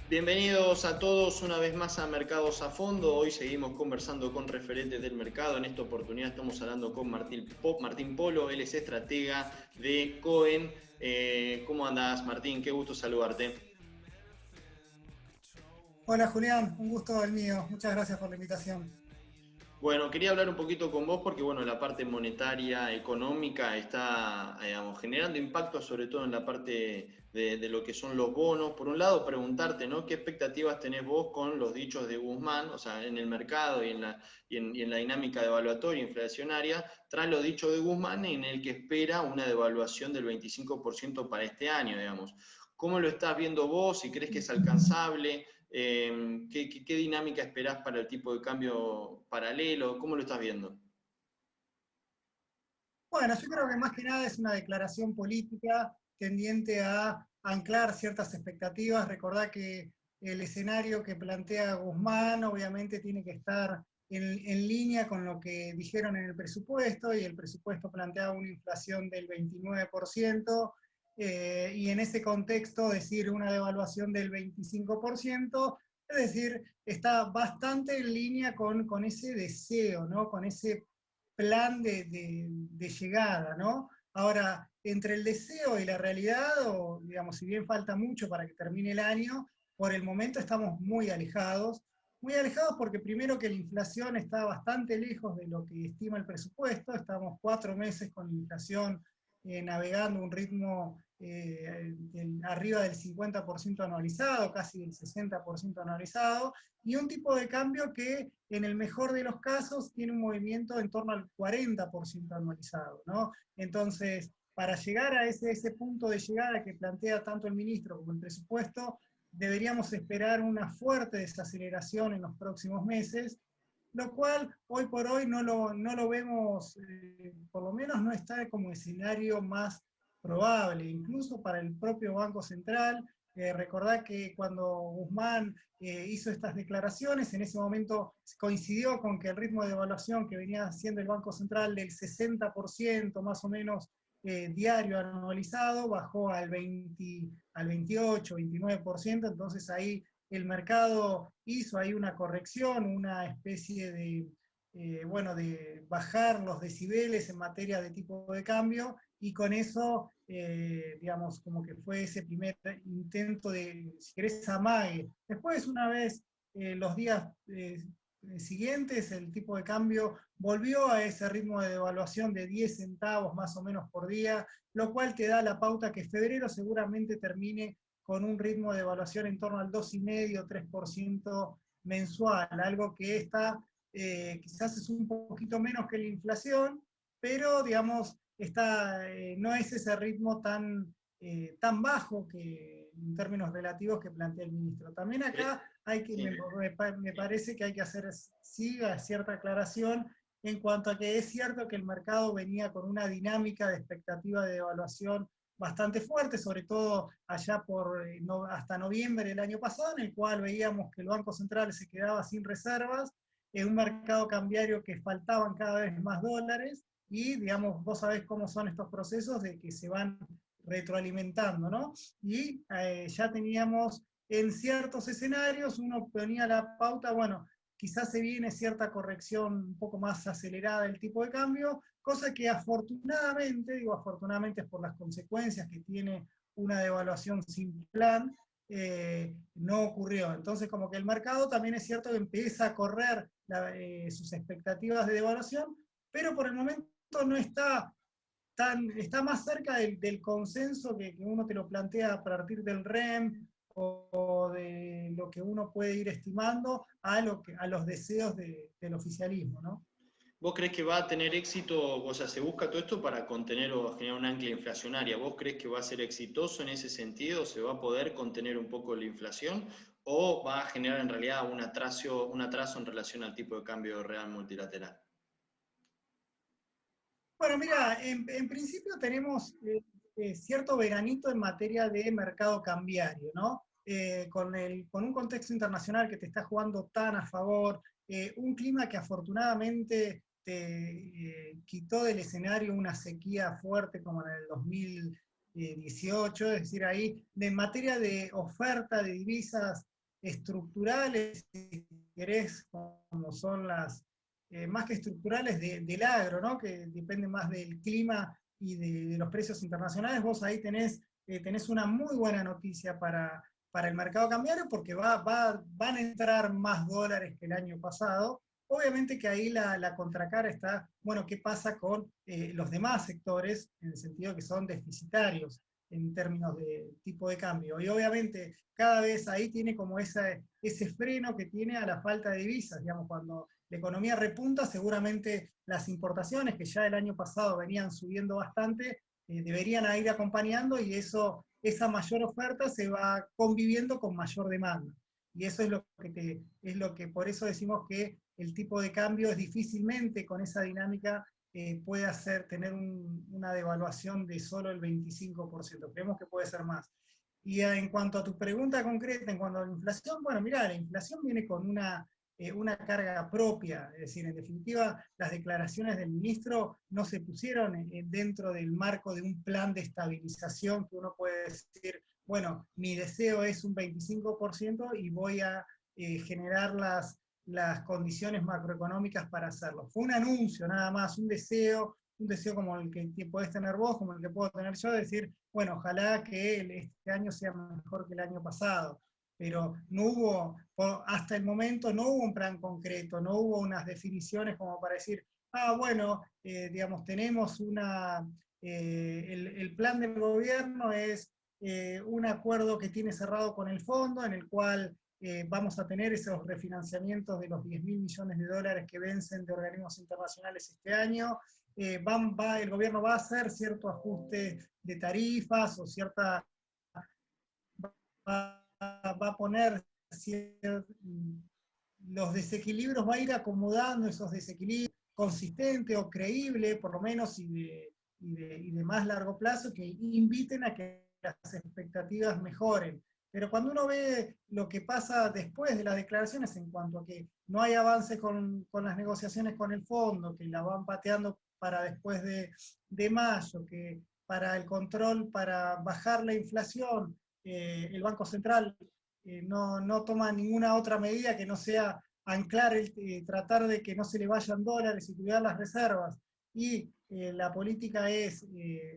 Bienvenidos a todos una vez más a Mercados a Fondo. Hoy seguimos conversando con referentes del mercado. En esta oportunidad estamos hablando con Martín Polo, él es estratega de Cohen. ¿Cómo andás, Martín? Qué gusto saludarte. Hola Julián, un gusto el mío. Muchas gracias por la invitación. Bueno, quería hablar un poquito con vos porque bueno, la parte monetaria, económica está digamos, generando impacto sobre todo en la parte de lo que son los bonos. Por un lado, preguntarte, ¿no? ¿Qué expectativas tenés vos con los dichos de Guzmán, o sea, en el mercado y en la dinámica devaluatoria inflacionaria, tras los dichos de Guzmán en el que espera una devaluación del 25% para este año, digamos? ¿Cómo lo estás viendo vos? ¿Si crees que es alcanzable? ¿Qué dinámica esperás para el tipo de cambio paralelo? ¿Cómo lo estás viendo? Bueno, yo creo que más que nada es una declaración política tendiente a anclar ciertas expectativas. Recordá que el escenario que plantea Guzmán obviamente tiene que estar en línea con lo que dijeron en el presupuesto, y el presupuesto planteaba una inflación del 29%, y en ese contexto decir una devaluación del 25%, es decir, está bastante en línea con ese deseo, ¿no? Con ese plan de llegada, ¿no? Ahora, entre el deseo y la realidad, o digamos, si bien falta mucho para que termine el año, por el momento estamos muy alejados porque primero que la inflación está bastante lejos de lo que estima el presupuesto. Estamos 4 meses con la inflación navegando un ritmo arriba del 50% anualizado, casi del 60% anualizado, y un tipo de cambio que en el mejor de los casos tiene un movimiento en torno al 40% anualizado, ¿no? Entonces, para llegar a ese punto de llegada que plantea tanto el ministro como el presupuesto, deberíamos esperar una fuerte desaceleración en los próximos meses, lo cual hoy por hoy no lo vemos, por lo menos no está como escenario más probable, incluso para el propio Banco Central. Recordá que cuando Guzmán hizo estas declaraciones, en ese momento coincidió con que el ritmo de evaluación que venía haciendo el Banco Central del 60% más o menos diario anualizado, bajó al 28, 29%. Entonces ahí el mercado hizo ahí una corrección, una especie bueno, de bajar los decibeles en materia de tipo de cambio, y con eso, digamos, como que fue ese primer intento de, si querés, amague. Después, una vez los días siguientes, el tipo de cambio volvió a ese ritmo de devaluación de 10 centavos más o menos por día, lo cual te da la pauta que febrero seguramente termine con un ritmo de evaluación en torno al 2,5-3% mensual, algo que está, quizás es un poquito menos que la inflación, pero digamos, no es ese ritmo tan bajo que, en términos relativos, que plantea el ministro. También acá Sí. me parece que hay que hacer sí cierta aclaración en cuanto a que es cierto que el mercado venía con una dinámica de expectativa de evaluación bastante fuerte, sobre todo allá por hasta noviembre del año pasado, en el cual veíamos que el Banco Central se quedaba sin reservas, en un mercado cambiario que faltaban cada vez más dólares, y digamos, vos sabés cómo son estos procesos de que se van retroalimentando, ¿no? Y ya teníamos en ciertos escenarios, uno ponía la pauta, bueno, quizás se viene cierta corrección un poco más acelerada del tipo de cambio, cosa que afortunadamente, digo afortunadamente es por las consecuencias que tiene una devaluación sin plan, no ocurrió. Entonces, como que el mercado también es cierto que empieza a correr sus expectativas de devaluación, pero por el momento no está más cerca del consenso que uno te lo plantea a partir del REM o de lo que uno puede ir estimando a los deseos del oficialismo, ¿no? ¿Vos crees que va a tener éxito, o sea, se busca todo esto para contener o generar un ancla inflacionaria? ¿Vos crees que va a ser exitoso en ese sentido? ¿Se va a poder contener un poco la inflación? ¿O va a generar en realidad un atraso en relación al tipo de cambio real multilateral? Bueno, mira, en principio tenemos cierto veranito en materia de mercado cambiario, ¿no? Con un contexto internacional que te está jugando tan a favor, un clima que afortunadamente te quitó del escenario una sequía fuerte como en el 2018, es decir, ahí en materia de oferta de divisas estructurales, si querés, como son las, más que estructurales, del agro, ¿no? Que depende más del clima y de los precios internacionales. Vos ahí tenés una muy buena noticia para el mercado cambiario, porque van a entrar más dólares que el año pasado. Obviamente que ahí la contracara está, bueno, ¿qué pasa con los demás sectores, en el sentido que son deficitarios en términos de tipo de cambio? Y obviamente cada vez ahí tiene como ese freno que tiene a la falta de divisas. Digamos, cuando la economía repunta, seguramente las importaciones, que ya el año pasado venían subiendo bastante, deberían ir acompañando, y esa mayor oferta se va conviviendo con mayor demanda. Y eso es lo que por eso decimos que el tipo de cambio es difícilmente con esa dinámica puede tener una devaluación de solo el 25%. Creemos que puede ser más. Y en cuanto a tu pregunta concreta, en cuanto a la inflación, bueno, mira, la inflación viene con una carga propia, es decir, en definitiva, las declaraciones del ministro no se pusieron dentro del marco de un plan de estabilización que uno puede decir, bueno, mi deseo es un 25% y voy a generar las condiciones macroeconómicas para hacerlo. Fue un anuncio nada más, un deseo como el que podés tener vos, como el que puedo tener yo, de decir, bueno, ojalá que este año sea mejor que el año pasado, pero no hubo, hasta el momento no hubo un plan concreto, no hubo unas definiciones como para decir, bueno, digamos, tenemos el plan del gobierno es un acuerdo que tiene cerrado con el fondo, en el cual vamos a tener esos refinanciamientos de los 10.000 millones de dólares que vencen de organismos internacionales este año. El gobierno va a hacer cierto ajuste de tarifas, o va a poner los desequilibrios, va a ir acomodando esos desequilibrios consistente o creíble, por lo menos, y de más largo plazo, que inviten a que las expectativas mejoren. Pero cuando uno ve lo que pasa después de las declaraciones en cuanto a que no hay avance con las negociaciones con el fondo, que la van pateando para después de mayo, que para el control, para bajar la inflación, el Banco Central no toma ninguna otra medida que no sea anclar, tratar de que no se le vayan dólares y cuidar las reservas, y la política es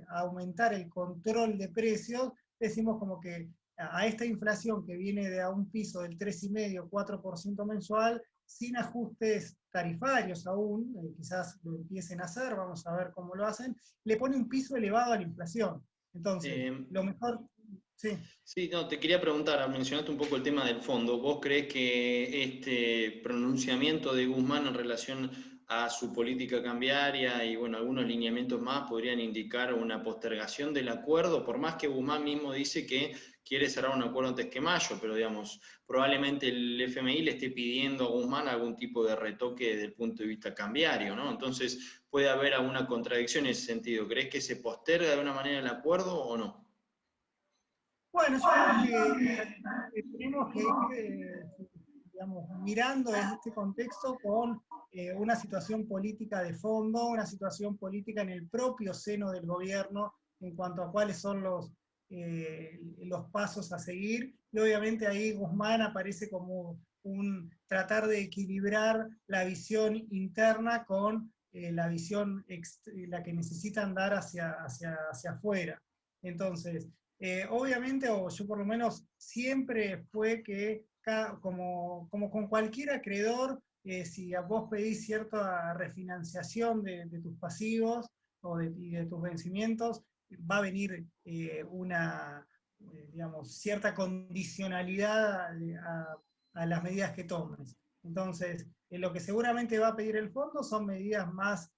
aumentar el control de precios, decimos como que a esta inflación que viene de a un piso del 3,5-4% mensual, sin ajustes tarifarios aún, quizás lo empiecen a hacer, vamos a ver cómo lo hacen, le pone un piso elevado a la inflación. Entonces, lo mejor, sí. Sí, no, te quería preguntar, mencionaste un poco el tema del fondo. ¿Vos creés que este pronunciamiento de Guzmán en relación a su política cambiaria y bueno, algunos lineamientos más podrían indicar una postergación del acuerdo? Por más que Guzmán mismo dice que quiere cerrar un acuerdo antes que mayo, pero digamos, probablemente el FMI le esté pidiendo a Guzmán algún tipo de retoque desde el punto de vista cambiario, ¿no? Entonces, puede haber alguna contradicción en ese sentido. ¿Crees que se posterga de alguna manera el acuerdo o no? Bueno, yo creo que tenemos que ir, digamos, mirando este contexto con una situación política de fondo, una situación política en el propio seno del gobierno en cuanto a cuáles son los pasos a seguir. Y obviamente ahí Guzmán aparece como tratar de equilibrar la visión interna con la visión, la que necesitan dar hacia afuera. Entonces, obviamente, o yo por lo menos siempre fue que, como con cualquier acreedor, si a vos pedís cierta refinanciación de tus pasivos y de tus vencimientos, va a venir digamos, cierta condicionalidad a las medidas que tomes. Entonces, lo que seguramente va a pedir el fondo son medidas más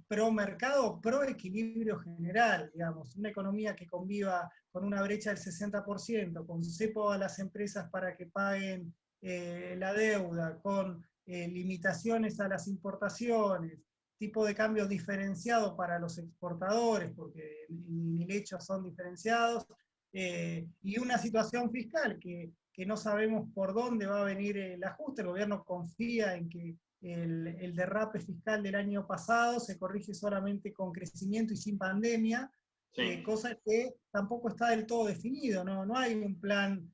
pro mercado, pro equilibrio general, digamos, una economía que conviva con una brecha del 60%, con cepo a las empresas para que paguen la deuda, con limitaciones a las importaciones, tipo de cambio diferenciado para los exportadores, porque en el hecho son diferenciados, y una situación fiscal que no sabemos por dónde va a venir el ajuste. El gobierno confía en que el derrape fiscal del año pasado se corrige solamente con crecimiento y sin pandemia, Sí. cosa que tampoco está del todo definido, no hay un plan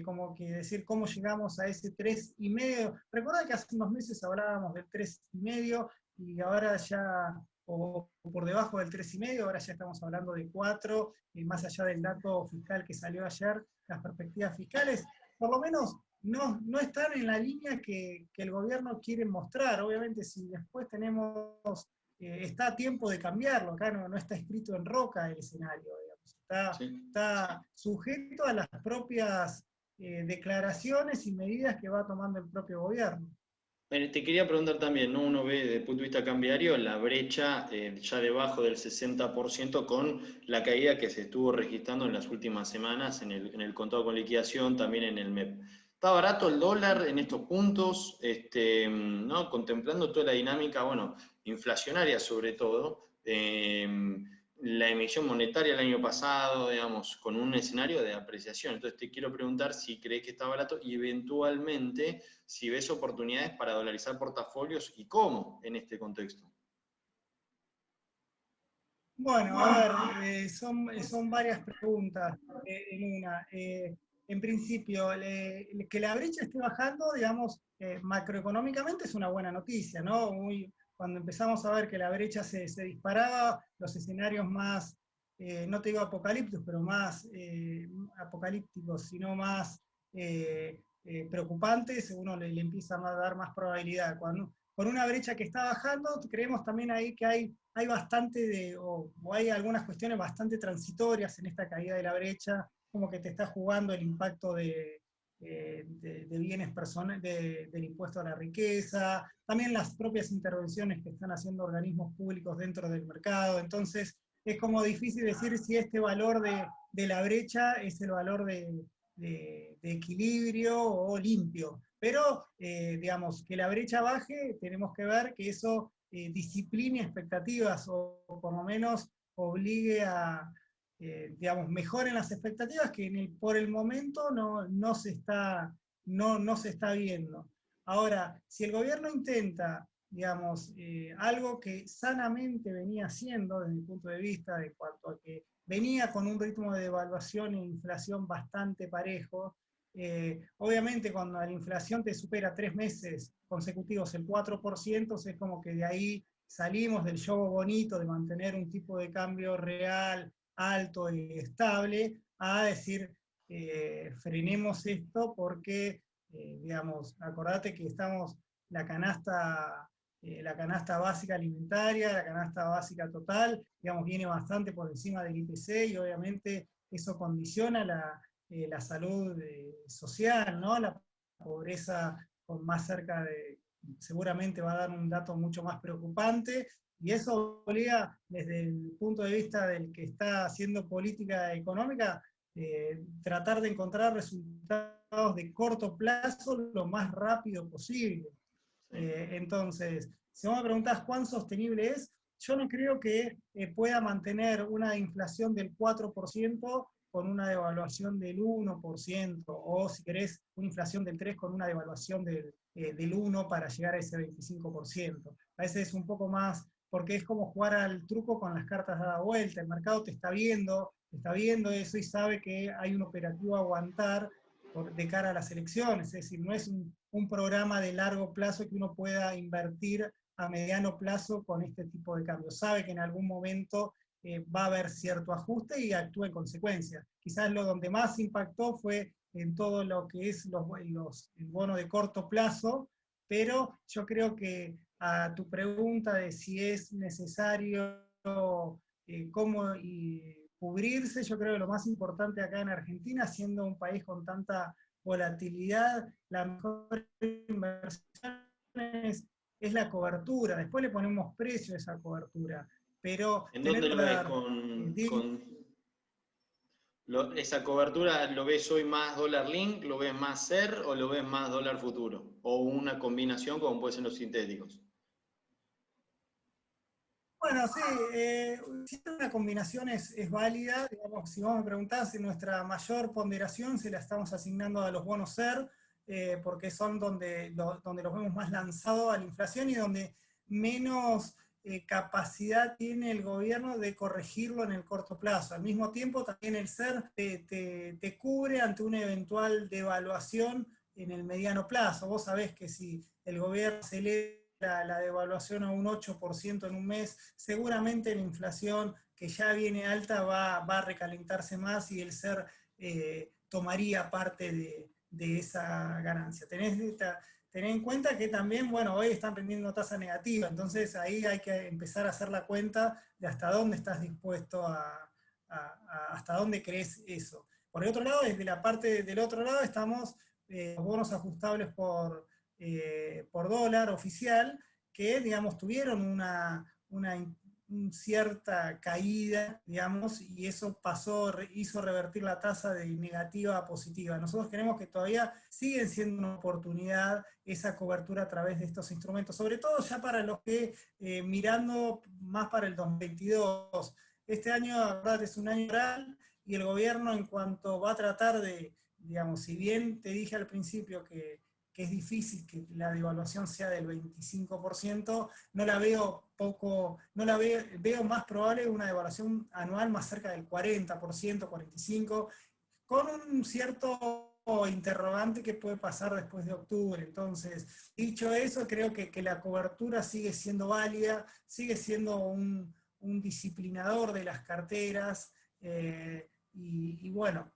como que decir cómo llegamos a ese 3,5. Recuerda que hace unos meses hablábamos del 3,5 y ahora ya, o por debajo del 3,5, ahora ya estamos hablando de 4, más allá del dato fiscal que salió ayer, las perspectivas fiscales, por lo menos no están en la línea que el gobierno quiere mostrar. Obviamente si después tenemos, está a tiempo de cambiarlo, acá no está escrito en roca el escenario, digamos. Sí. Está sujeto a las propias declaraciones y medidas que va tomando el propio gobierno. Te quería preguntar también, ¿no? Uno ve desde el punto de vista cambiario la brecha ya debajo del 60% con la caída que se estuvo registrando en las últimas semanas en el contado con liquidación, también en el MEP. ¿Está barato el dólar en estos puntos? ¿No? Contemplando toda la dinámica, bueno, inflacionaria sobre todo, la emisión monetaria el año pasado, digamos, con un escenario de apreciación. Entonces te quiero preguntar si crees que está barato y eventualmente si ves oportunidades para dolarizar portafolios y cómo en este contexto. Bueno, a ver, son varias preguntas en una. En principio, que la brecha esté bajando, digamos, macroeconómicamente es una buena noticia, ¿no? Cuando empezamos a ver que la brecha se disparaba, los escenarios más, no te digo apocalípticos, pero más apocalípticos, sino más preocupantes, uno le empieza a dar más probabilidad. Con una brecha que está bajando, creemos también ahí que hay bastante o hay algunas cuestiones bastante transitorias en esta caída de la brecha, como que te está jugando el impacto de bienes personales, del impuesto a la riqueza, también las propias intervenciones que están haciendo organismos públicos dentro del mercado. Entonces, es como difícil decir si este valor de la brecha es el valor de equilibrio o limpio. Pero, digamos, que la brecha baje, tenemos que ver que eso discipline expectativas o por lo menos obligue a, digamos, mejoren las expectativas que por el momento no se está viendo. Ahora, si el gobierno intenta, digamos, algo que sanamente venía haciendo desde mi punto de vista, de cuanto a que venía con un ritmo de devaluación e inflación bastante parejo, obviamente cuando la inflación te supera 3 meses consecutivos el 4%, es como que de ahí salimos del juego bonito de mantener un tipo de cambio real, alto y estable, a decir, frenemos esto porque, digamos, acordate que estamos la canasta básica alimentaria, la canasta básica total, digamos, viene bastante por encima del IPC y obviamente eso condiciona la salud social, ¿no? La pobreza con más cerca de, seguramente va a dar un dato mucho más preocupante, y eso obliga, desde el punto de vista del que está haciendo política económica, tratar de encontrar resultados de corto plazo lo más rápido posible. Entonces, si vos me preguntás cuán sostenible es, yo no creo que pueda mantener una inflación del 4% con una devaluación del 1%, o si querés, una inflación del 3% con una devaluación del 1% para llegar a ese 25%. A veces es un poco más, porque es como jugar al truco con las cartas dadas vuelta. El mercado te está viendo eso y sabe que hay un operativo a aguantar de cara a las elecciones. Es decir, no es un programa de largo plazo que uno pueda invertir a mediano plazo con este tipo de cambios. Sabe que en algún momento va a haber cierto ajuste y actúa en consecuencia. Quizás lo donde más impactó fue en todo lo que es el bono de corto plazo, pero yo creo que a tu pregunta de si es necesario cómo cubrirse, yo creo que lo más importante acá en Argentina, siendo un país con tanta volatilidad, la mejor inversión es la cobertura. Después le ponemos precio a esa cobertura, pero ¿En tener dónde un lo ves dólar esa cobertura? ¿Lo ves hoy más dólar link, lo ves más SER o lo ves más dólar futuro? ¿O una combinación como pueden ser los sintéticos? Bueno, sí, siempre una combinación es válida. Digamos, si vos me preguntás, si nuestra mayor ponderación se la estamos asignando a los bonos SER, porque son donde los vemos más lanzados a la inflación y donde menos capacidad tiene el gobierno de corregirlo en el corto plazo. Al mismo tiempo, también el SER te cubre ante una eventual devaluación en el mediano plazo. Vos sabés que si el gobierno acelera la devaluación a un 8% en un mes, seguramente la inflación que ya viene alta va a recalentarse más y el SER tomaría parte de esa ganancia. Tener en cuenta que también, bueno, hoy están rindiendo tasa negativa, entonces ahí hay que empezar a hacer la cuenta de hasta dónde estás dispuesto hasta dónde crees eso. Por el otro lado, desde la parte del otro lado estamos los bonos ajustables por dólar oficial, que, digamos, tuvieron una cierta caída, digamos, y eso hizo revertir la tasa de negativa a positiva. Nosotros creemos que todavía siguen siendo una oportunidad esa cobertura a través de estos instrumentos, sobre todo ya para los que, mirando más para el 2022, este año, la verdad, es un año real, y el gobierno, en cuanto va a tratar de, digamos, si bien te dije al principio que es difícil que la devaluación sea del 25%, no la veo veo más probable una devaluación anual más cerca del 40%, 45%, con un cierto interrogante que puede pasar después de octubre. Entonces, dicho eso, creo que la cobertura sigue siendo válida, sigue siendo un disciplinador de las carteras, y bueno,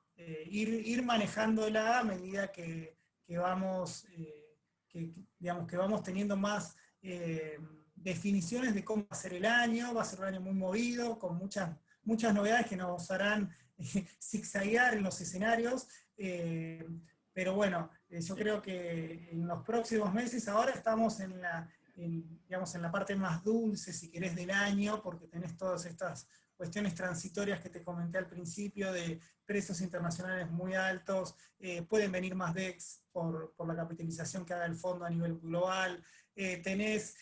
ir manejándola a medida que vamos, digamos, que vamos teniendo más definiciones de cómo va a ser el año. Va a ser un año muy movido, con muchas novedades que nos harán zigzaguear en los escenarios, pero bueno, yo creo que en los próximos meses, ahora estamos digamos, en la parte más dulce, si querés, del año, porque tenés todas estas cuestiones transitorias que te comenté al principio, de precios internacionales muy altos, pueden venir más DEX por la capitalización que haga el fondo a nivel global, tenés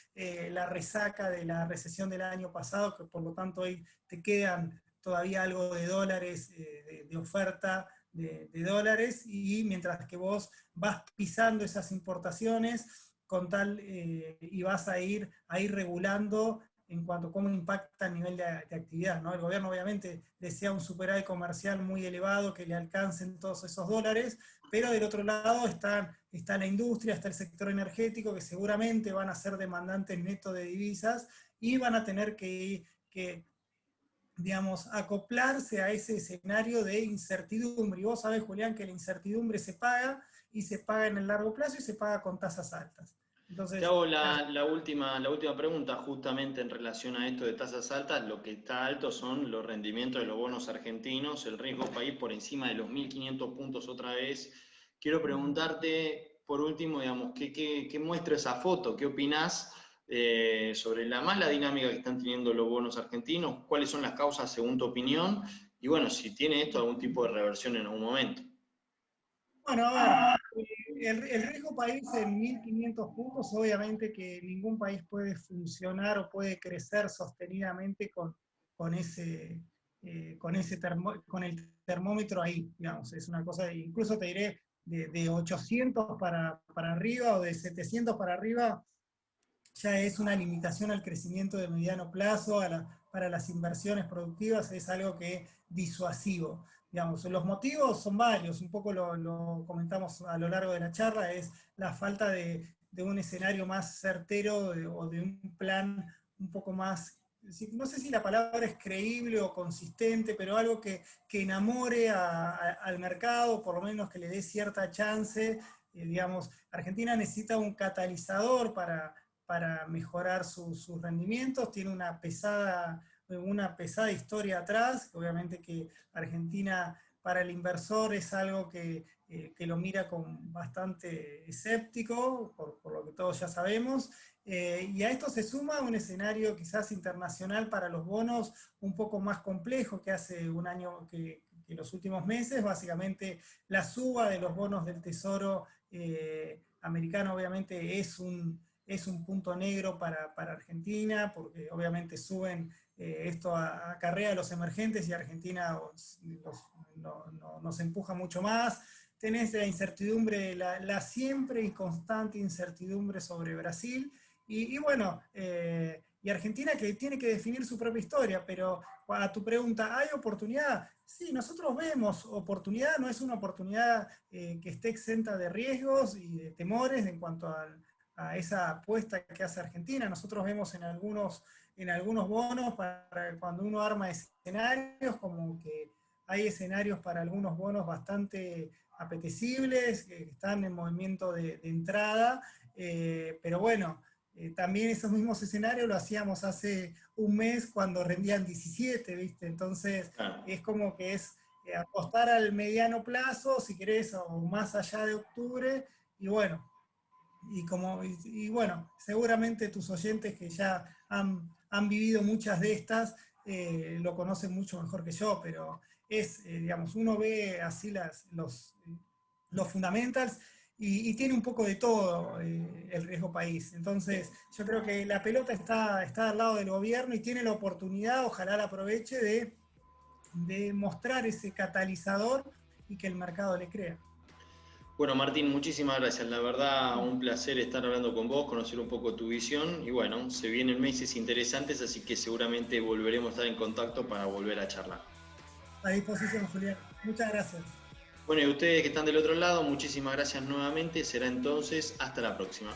la resaca de la recesión del año pasado, que por lo tanto hoy te quedan todavía algo de dólares, de oferta de dólares, y mientras que vos vas pisando esas importaciones y vas a ir regulando en cuanto a cómo impacta el nivel de actividad, ¿no? El gobierno obviamente desea un superávit comercial muy elevado que le alcancen todos esos dólares, pero del otro lado está la industria, está el sector energético, que seguramente van a ser demandantes netos de divisas y van a tener que digamos, acoplarse a ese escenario de incertidumbre. Y vos sabés, Julián, que la incertidumbre se paga, y se paga en el largo plazo, y se paga con tasas altas. Te Entonces, hago la última pregunta justamente en relación a esto de tasas altas. Lo que está alto son los rendimientos de los bonos argentinos, el riesgo país por encima de los 1.500 puntos otra vez. Quiero preguntarte, por último, digamos, ¿qué muestra esa foto? ¿Qué opinás sobre la mala dinámica que están teniendo los bonos argentinos? ¿Cuáles son las causas según tu opinión? Y bueno, si tiene esto algún tipo de reversión en algún momento. bueno, a ver, el riesgo país en 1.500 puntos, obviamente que ningún país puede funcionar o puede crecer sostenidamente con con el termómetro ahí, digamos. Es una cosa, incluso te diré, de 800 para arriba, o de 700 para arriba, ya es una limitación al crecimiento de mediano plazo, para las inversiones productivas, es algo que es disuasivo. Digamos, los motivos son varios, un poco lo comentamos a lo largo de la charla, es la falta de un escenario más certero, o de un plan un poco más, no sé si la palabra es creíble o consistente, pero algo que enamore al mercado, por lo menos que le dé cierta chance. Digamos, Argentina necesita un catalizador para mejorar sus rendimientos, tiene una pesada historia atrás, obviamente que Argentina para el inversor es algo que lo mira con bastante escéptico, por lo que todos ya sabemos, y a esto se suma un escenario quizás internacional para los bonos un poco más complejo que hace un año, que los últimos meses. Básicamente la suba de los bonos del Tesoro americano obviamente es un punto negro para Argentina, porque obviamente suben, esto acarrea a los emergentes, y Argentina nos empuja mucho más. Tenés la incertidumbre, la siempre y constante incertidumbre sobre Brasil, y bueno, y Argentina que tiene que definir su propia historia, pero a tu pregunta, ¿hay oportunidad? Sí, nosotros vemos oportunidad, no es una oportunidad que esté exenta de riesgos y de temores en cuanto a esa apuesta que hace Argentina. Nosotros vemos en algunos bonos, para cuando uno arma escenarios, como que hay escenarios para algunos bonos bastante apetecibles, que están en movimiento de entrada, pero bueno, también esos mismos escenarios lo hacíamos hace un mes cuando rendían 17, ¿viste? Entonces Claro. es como que es apostar al mediano plazo, si querés, o más allá de octubre, y bueno, y bueno, seguramente tus oyentes que ya han vivido muchas de estas, lo conocen mucho mejor que yo, pero es, digamos, uno ve así los fundamentals y tiene un poco de todo el riesgo país. Entonces, yo creo que la pelota está al lado del gobierno y tiene la oportunidad, ojalá la aproveche, de mostrar ese catalizador y que el mercado le crea. Bueno, Martín, muchísimas gracias. La verdad, un placer estar hablando con vos, conocer un poco tu visión. Y bueno, se vienen meses interesantes, así que seguramente volveremos a estar en contacto para volver a charlar. A disposición, Julián. Muchas gracias. Bueno, y ustedes que están del otro lado, muchísimas gracias nuevamente. Será entonces hasta la próxima.